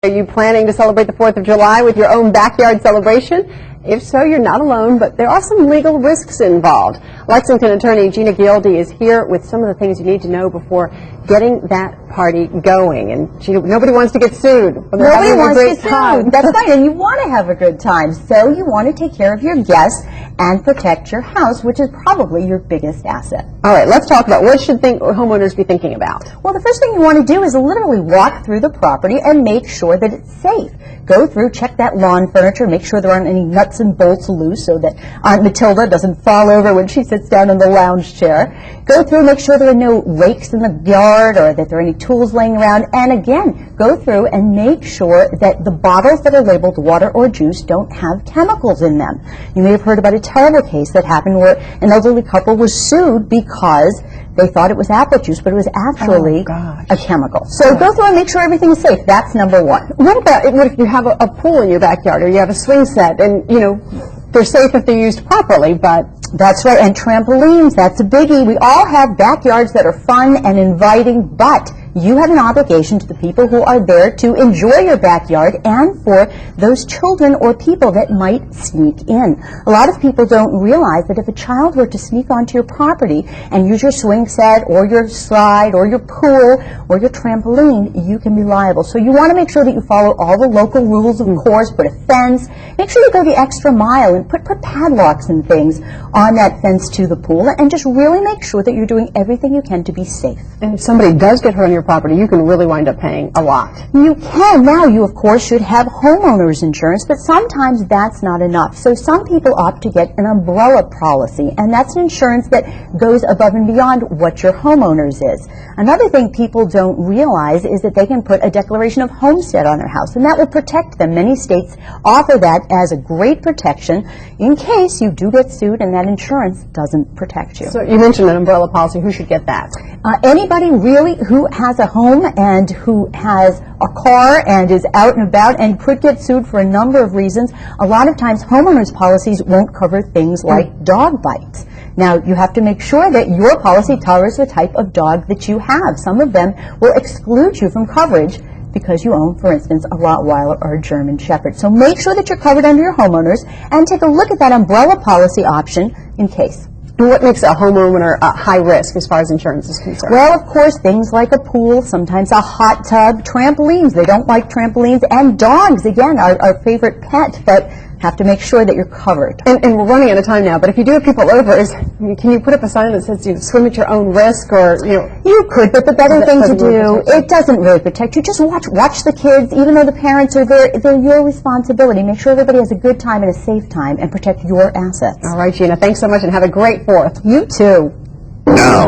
Are you planning to celebrate the 4th of July with your own backyard celebration? If so, you're not alone, but there are some legal risks involved. Lexington attorney Gina Ghioldi is here with some of the things you need to know before getting that party going. And nobody wants to get sued. Nobody wants to get sued. That's right, and you want to have a good time. So you want to take care of your guests and protect your house, which is probably your biggest asset. All right, let's talk about what should homeowners be thinking about. Well, the first thing you want to do is literally walk through the property and make sure that it's safe. Go through, check that lawn furniture, make sure there aren't any nuts and bolts loose so that Aunt Matilda doesn't fall over when she sits down in the lounge chair. Go through, make sure there are no rakes in the yard or that there are any tools laying around. And again, go through and make sure that the bottles that are labeled water or juice don't have chemicals in them. You may have heard about a terrible case that happened where an elderly couple was sued because they thought it was apple juice, but it was actually a chemical. So go through and make sure everything is safe. That's number one. What if you have a pool in your backyard or you have a swing set and, they're safe if they're used properly, but... That's right, and trampolines, that's a biggie. We all have backyards that are fun and inviting, but you have an obligation to the people who are there to enjoy your backyard and for those children or people that might sneak in. A lot of people don't realize that if a child were to sneak onto your property and use your swing set or your slide or your pool or your trampoline, you can be liable. So you want to make sure that you follow all the local rules, of course, put a fence, make sure you go the extra mile and put padlocks and things on that fence to the pool, and just really make sure that you're doing everything you can to be safe. And if somebody does get hurt on your property, you can really wind up paying a lot. You can. Now, you, of course, should have homeowners insurance, but sometimes that's not enough. So some people opt to get an umbrella policy, and that's an insurance that goes above and beyond what your homeowners is. Another thing people don't realize is that they can put a declaration of homestead on their house, and that will protect them. Many states offer that as a great protection in case you do get sued and that insurance doesn't protect you. So you mentioned an umbrella policy. Who should get that? Anybody really who has a home and who has a car and is out and about and could get sued for a number of reasons. A lot of times homeowners policies won't cover things like dog bites. Now, you have to make sure that your policy covers the type of dog that you have. Some of them will exclude you from coverage because you own, for instance, a Rottweiler or a German Shepherd. So make sure that you're covered under your homeowners and take a look at that umbrella policy option in case. And what makes a homeowner high risk as far as insurance is concerned? Well, of course, things like a pool, sometimes a hot tub, trampolines. They don't like trampolines. And dogs, again, our favorite pet, but have to make sure that you're covered. And we're running out of time now, but if you do have people over, can you put up a sign that says swim at your own risk, or, You could, but the better thing to do, it doesn't really protect you. Just watch the kids, even though the parents are there, they're your responsibility. Make sure everybody has a good time and a safe time and protect your assets. All right, Gina, thanks so much and have a great 4th. You too. Now.